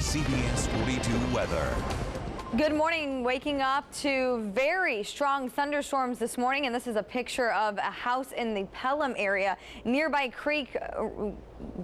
CBS 42 weather. Good morning. Waking up to very strong thunderstorms this morning, and this is a picture of a house in the Pelham area. Nearby creek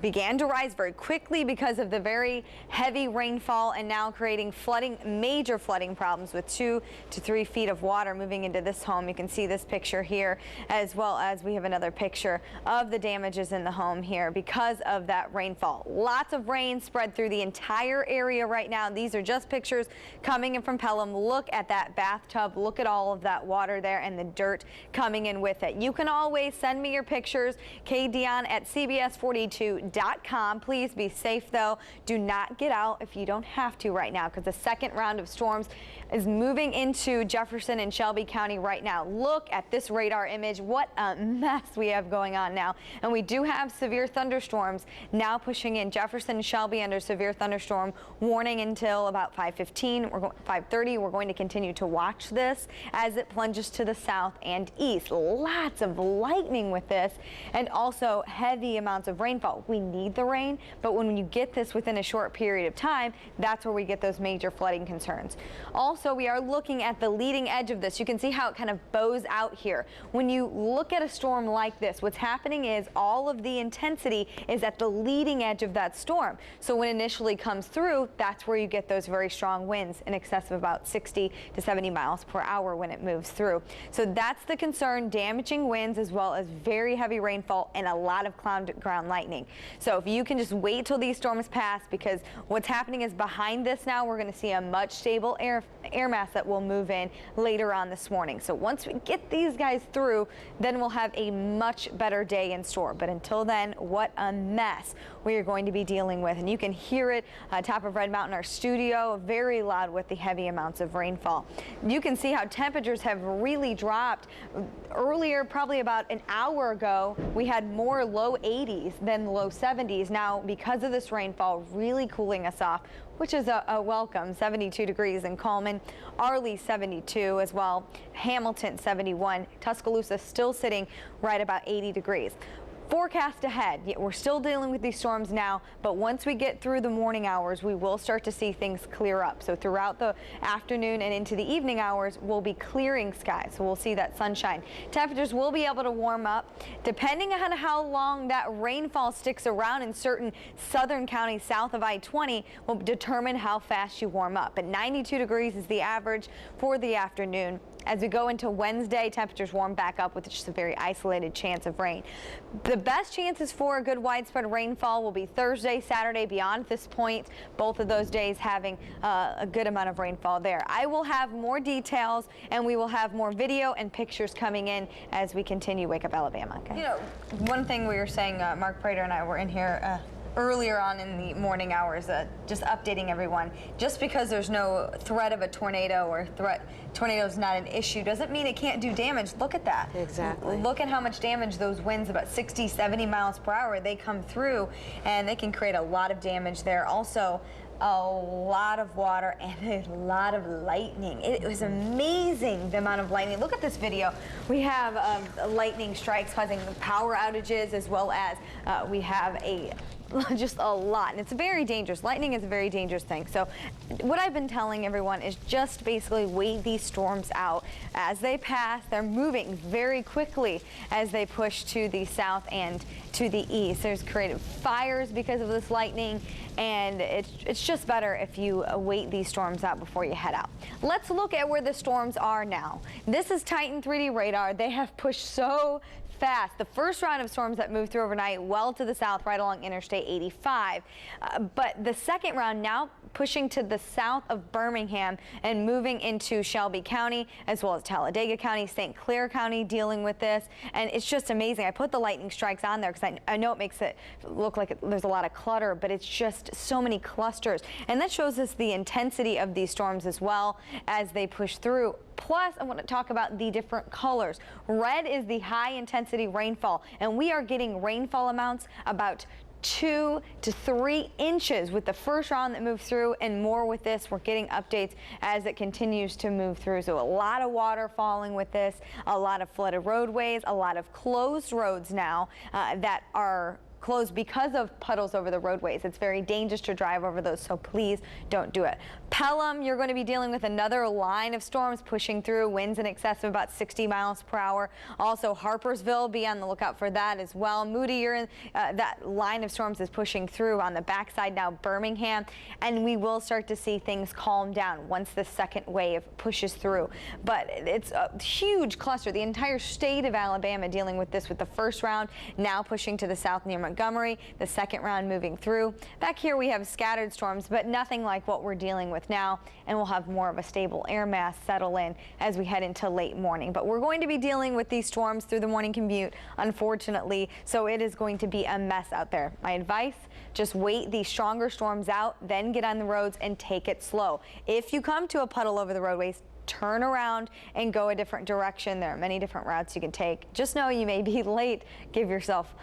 began to rise very quickly because of the very heavy rainfall, and now creating flooding, major flooding problems with 2 to 3 feet of water moving into this home. You can see this picture here, as well as we have another picture of the damages in the home here because of that rainfall. Lots of rain spread through the entire area right now. These are just pictures coming in from Pelham. Look at that bathtub. Look at all of that water there and the dirt coming in with it. You can always send me your pictures, Dionne at CBS42.com. Please be safe, though. Do not get out if you don't have to right now, because the second round of storms is moving into Jefferson and Shelby County right now. Look at this radar image. What a mess we have going on now. And we do have severe thunderstorms now pushing in. Jefferson and Shelby under severe thunderstorm warning until about 5:15. 5:30. We're going to continue to watch this as it plunges to the south and east. Lots of lightning with this, and also heavy amounts of rainfall. We need the rain, but when you get this within a short period of time, that's where we get those major flooding concerns. Also, we are looking at the leading edge of this. You can see how it kind of bows out here. When you look at a storm like this, what's happening is all of the intensity is at the leading edge of that storm. So when it initially comes through, that's where you get those very strong winds in excess of about 60 to 70 miles per hour when it moves through. So that's the concern, damaging winds as well as very heavy rainfall and a lot of ground lightning. So if you can just wait till these storms pass, because what's happening is behind this now, we're going to see a much stable air mass that will move in later on this morning. So once we get these guys through, then we'll have a much better day in store. But until then, what a mess we are going to be dealing with. And you can hear it top of Red Mountain, our studio, very loud with the heavy amounts of rainfall. You can see how temperatures have really dropped. Earlier, probably about an hour ago, we had more low 80s than low 70s. Now, because of this rainfall, really cooling us off, which is a welcome. 72 degrees in Coleman, Arley 72 as well, Hamilton 71, Tuscaloosa still sitting right about 80 degrees. Forecast ahead. We're still dealing with these storms now, but once we get through the morning hours, we will start to see things clear up. So throughout the afternoon and into the evening hours, we'll be clearing skies. So we'll see that sunshine. Temperatures will be able to warm up. Depending on how long that rainfall sticks around in certain southern counties south of I-20 will determine how fast you warm up. But 92 degrees is the average for the afternoon. As we go into Wednesday, temperatures warm back up with just a very isolated chance of rain. The best chances for a good widespread rainfall will be Thursday, Saturday. Beyond this point, both of those days having a good amount of rainfall there. I will have more details, and we will have more video and pictures coming in as we continue Wake Up Alabama. Okay? You know, one thing we were saying, Mark Prater and I were in here earlier on in the morning hours, just updating everyone. Just because there's no threat of a tornado or tornado is not an issue doesn't mean it can't do damage. Look at that. Exactly. Look at how much damage those winds, about 60, 70 miles per hour, they come through, and they can create a lot of damage there. Also, a lot of water and a lot of lightning. It was amazing, the amount of lightning. Look at this video. We have lightning strikes causing power outages, as well as we have just a lot, and it's very dangerous. Lightning is a very dangerous thing. So what I've been telling everyone is just basically wait these storms out. As they pass, they're moving very quickly as they push to the south and to the east. There's created fires because of this lightning, and it's just better if you wait these storms out before you head out. Let's look at where the storms are now. This is Titan 3D radar. They have pushed so fast. The first round of storms that moved through overnight well to the south right along Interstate 85. But the second round now pushing to the south of Birmingham and moving into Shelby County, as well as Talladega County, St. Clair County dealing with this. And it's just amazing. I put the lightning strikes on there because I know it makes it look like there's a lot of clutter, but it's just so many clusters. And that shows us the intensity of these storms as well as they push through. Plus, I want to talk about the different colors. Red is the high intensity rainfall, and we are getting rainfall amounts about 2 to 3 inches with the first round that moved through, and more with this. We're getting updates as it continues to move through. So a lot of water falling with this, a lot of flooded roadways, a lot of closed roads now that are closed because of puddles over the roadways. It's very dangerous to drive over those, so please don't do it. Pelham, you're going to be dealing with another line of storms pushing through, winds in excess of about 60 miles per hour. Also Harpersville, be on the lookout for that as well. Moody, you're in, that line of storms is pushing through on the backside now, Birmingham, and we will start to see things calm down once the second wave pushes through. But it's a huge cluster. The entire state of Alabama dealing with this, with the first round now pushing to the south near Montgomery, the second round moving through. Back here we have scattered storms, but nothing like what we're dealing with now, and we'll have more of a stable air mass settle in as we head into late morning. But we're going to be dealing with these storms through the morning commute, unfortunately, so it is going to be a mess out there. My advice, just wait these stronger storms out, then get on the roads and take it slow. If you come to a puddle over the roadways, turn around and go a different direction. There are many different routes you can take. Just know you may be late. Give yourself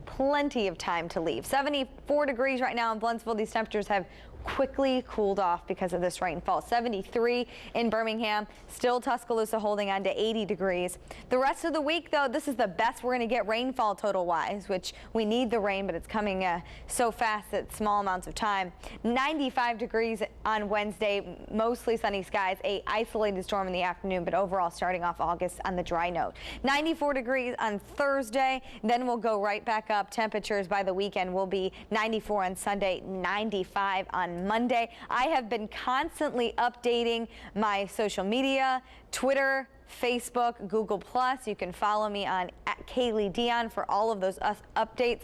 plenty of time to leave. 74 degrees right now in Blunsville. These temperatures have quickly cooled off because of this rainfall. 73 in Birmingham, still Tuscaloosa holding on to 80 degrees. The rest of the week, though, this is the best we're going to get rainfall total wise, which we need the rain, but it's coming so fast at small amounts of time. 95 degrees on Wednesday, mostly sunny skies, a isolated storm in the afternoon, but overall starting off August on the dry note. 94 degrees on Thursday, then we'll go right back up. Temperatures by the weekend will be 94 on Sunday, 95 on Monday. I have been constantly updating my social media, Twitter, Facebook, Google+. You can follow me on @Kalee Dionne for all of those updates.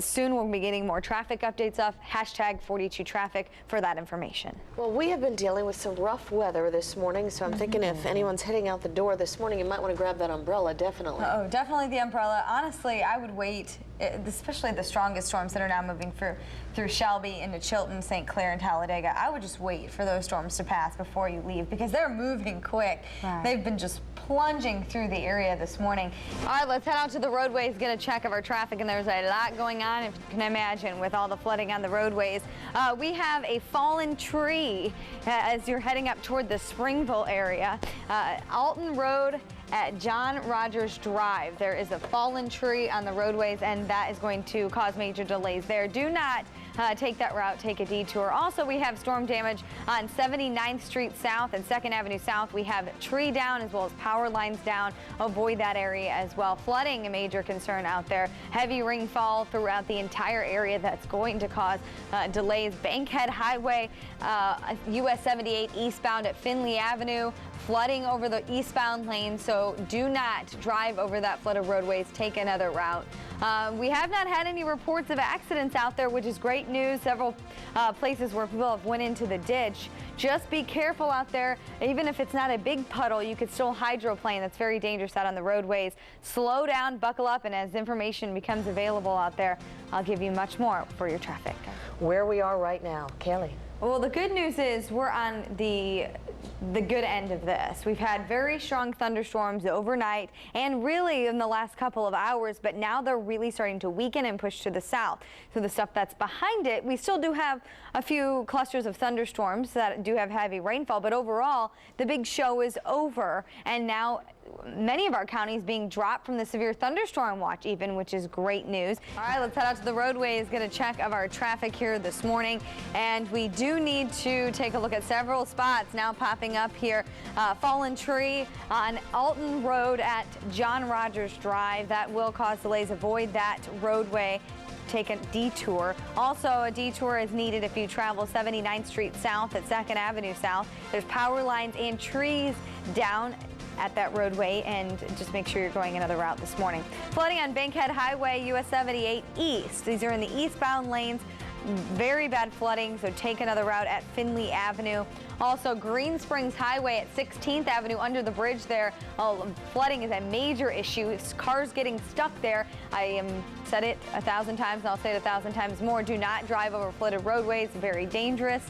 Soon we'll be getting more traffic updates up. #42traffic for that information. Well, we have been dealing with some rough weather this morning, so I'm thinking if anyone's heading out the door this morning, you might want to grab that umbrella, definitely. Oh, definitely the umbrella. Honestly, I would wait, especially the strongest storms that are now moving through Shelby into Chilton, St. Clair, and Talladega. I would just wait for those storms to pass before you leave because they're moving quick. Right. They've been just plunging through the area this morning. All right, let's head out to the roadways, get a check of our traffic, and there's a lot going on, if you can imagine, with all the flooding on the roadways. We have a fallen tree as you're heading up toward the Springville area. Alton Road at John Rogers Drive. There is a fallen tree on the roadways, and that is going to cause major delays there. Do not take that route, take a detour. Also, we have storm damage on 79th Street South and 2nd Avenue South. We have tree down as well as power lines down. Avoid that area as well. Flooding, a major concern out there. Heavy rainfall throughout the entire area that's going to cause delays. Bankhead Highway, US 78 eastbound at Finley Avenue. Flooding over the eastbound lane, so do not drive over that flooded roadways. Take another route. We have not had any reports of accidents out there, which is great news. Several places where people have went into the ditch. Just be careful out there. Even if it's not a big puddle, you could still hydroplane. That's very dangerous out on the roadways. Slow down, buckle up, and as information becomes available out there, I'll give you much more for your traffic. Where we are right now, Kalee. Well, the good news is we're on the good end of this. We've had very strong thunderstorms overnight and really in the last couple of hours, but now they're really starting to weaken and push to the south. So the stuff that's behind it, we still do have a few clusters of thunderstorms that do have heavy rainfall, but overall the big show is over, and now many of our counties being dropped from the severe thunderstorm watch even, which is great news. All right, let's head out to the roadways, get a check of our traffic here this morning, and we do need to take a look at several spots now popping up here. Fallen tree on Alton Road at John Rogers Drive. That will cause delays. Avoid that roadway. Take a detour. Also, a detour is needed if you travel 79th Street South at 2nd Avenue South. There's power lines and trees down at that roadway, and just make sure you're going another route this morning. Flooding on Bankhead Highway, US 78 East. These are in the eastbound lanes. Very bad flooding, so take another route at Finley Avenue. Also, Green Springs Highway at 16th Avenue under the bridge there. Flooding is a major issue. Cars getting stuck there. I said it 1,000 times, and I'll say it 1,000 times more. Do not drive over flooded roadways. Very dangerous.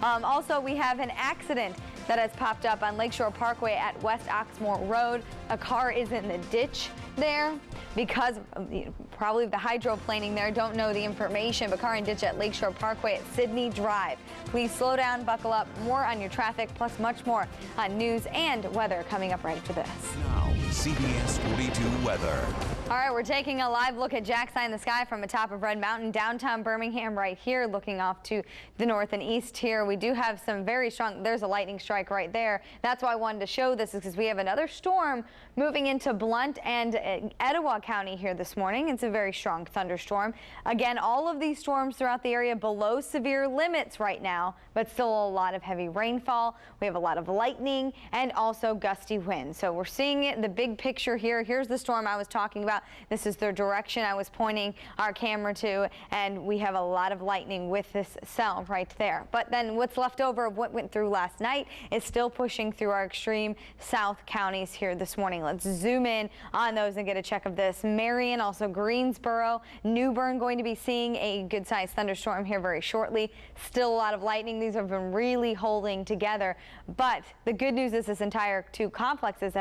Also, we have an accident that has popped up on Lakeshore Parkway at West Oxmoor Road. A car is in the ditch there because of, probably the hydroplaning there. Don't know the information, but car in ditch at Lakeshore Parkway at Sydney Drive. Please slow down, buckle up. More on your traffic, plus much more on news and weather coming up right after this. Now. CBS 42 weather. All right, we're taking a live look at Jack's Eye in the sky from the top of Red Mountain, downtown Birmingham right here, looking off to the north and east here. We do have some very strong, there's a lightning strike right there. That's why I wanted to show this, is because we have another storm moving into Blount and Etowah County here this morning. It's a very strong thunderstorm. Again, all of these storms throughout the area below severe limits right now, but still a lot of heavy rainfall. We have a lot of lightning and also gusty winds. So we're seeing it, the big picture here. Here's the storm I was talking about. This is the direction I was pointing our camera to, and we have a lot of lightning with this cell right there. But then what's left over of what went through last night is still pushing through our extreme south counties here this morning. Let's zoom in on those and get a check of this. Marion, also Greensboro, New Bern going to be seeing a good sized thunderstorm here very shortly. Still a lot of lightning. These have been really holding together, but the good news is this entire two complexes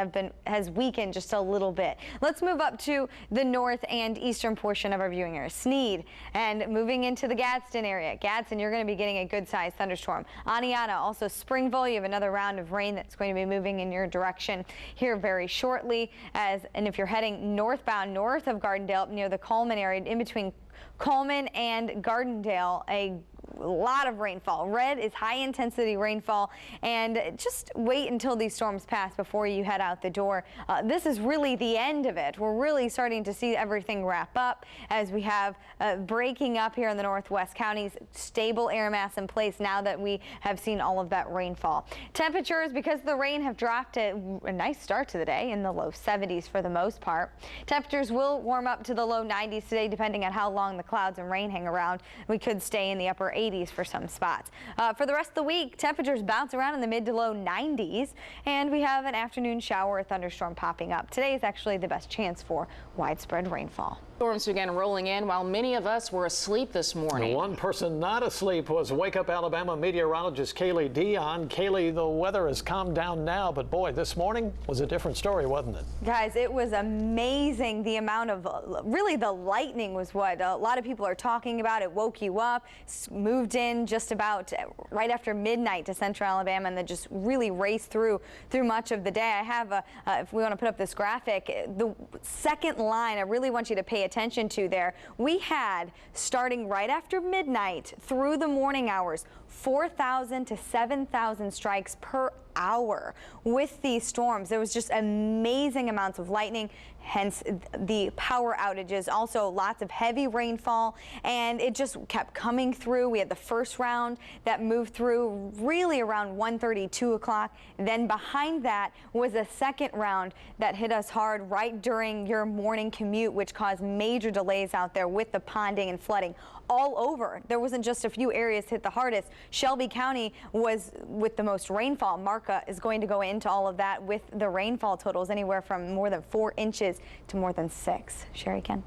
has weakened just a little bit. Let's move up to the north and eastern portion of our viewing area. Sneed, and moving into the Gadsden area. Gadsden, you're going to be getting a good sized thunderstorm. Aniana, also Springville, you have another round of rain that's going to be moving in your direction here very shortly. And if you're heading northbound north of Gardendale near the Coleman area, in between Coleman and Gardendale, a lot of rainfall. Red is high intensity rainfall, and just wait until these storms pass before you head out the door. This is really the end of it. We're really starting to see everything wrap up as we have breaking up here in the northwest counties, stable air mass in place now that we have seen all of that rainfall. Temperatures, because the rain, have dropped a nice start to the day in the low 70s for the most part. Temperatures will warm up to the low 90s today depending on how long the clouds and rain hang around. We could stay in the upper 80s for some spots. For the rest of the week, temperatures bounce around in the mid to low 90s, and we have an afternoon shower or thunderstorm popping up. Today is actually the best chance for widespread rainfall. Storms began rolling in while many of us were asleep this morning. One person not asleep was Wake Up Alabama meteorologist Kalee Dionne. Kalee, the weather has calmed down now, but boy, this morning was a different story, wasn't it? Guys, it was amazing. The amount of, really the lightning was what a lot of people are talking about. It woke you up, moved in just about right after midnight to central Alabama, and then just really raced through much of the day. I have, if we want to put up this graphic, the second line I really want you to pay attention to there. We had, starting right after midnight through the morning hours, 4,000 to 7,000 strikes per hour with these storms. There was just amazing amounts of lightning, hence the power outages. Also lots of heavy rainfall, and it just kept coming through. We had the first round that moved through really around 1:30, 2 o'clock. Then behind that was a second round that hit us hard right during your morning commute, which caused major delays out there with the ponding and flooding all over. There wasn't just a few areas hit the hardest. Shelby County was with the most rainfall. Marca is going to go into all of that with the rainfall totals anywhere from more than 4 inches to more than 6. Sherry, Ken.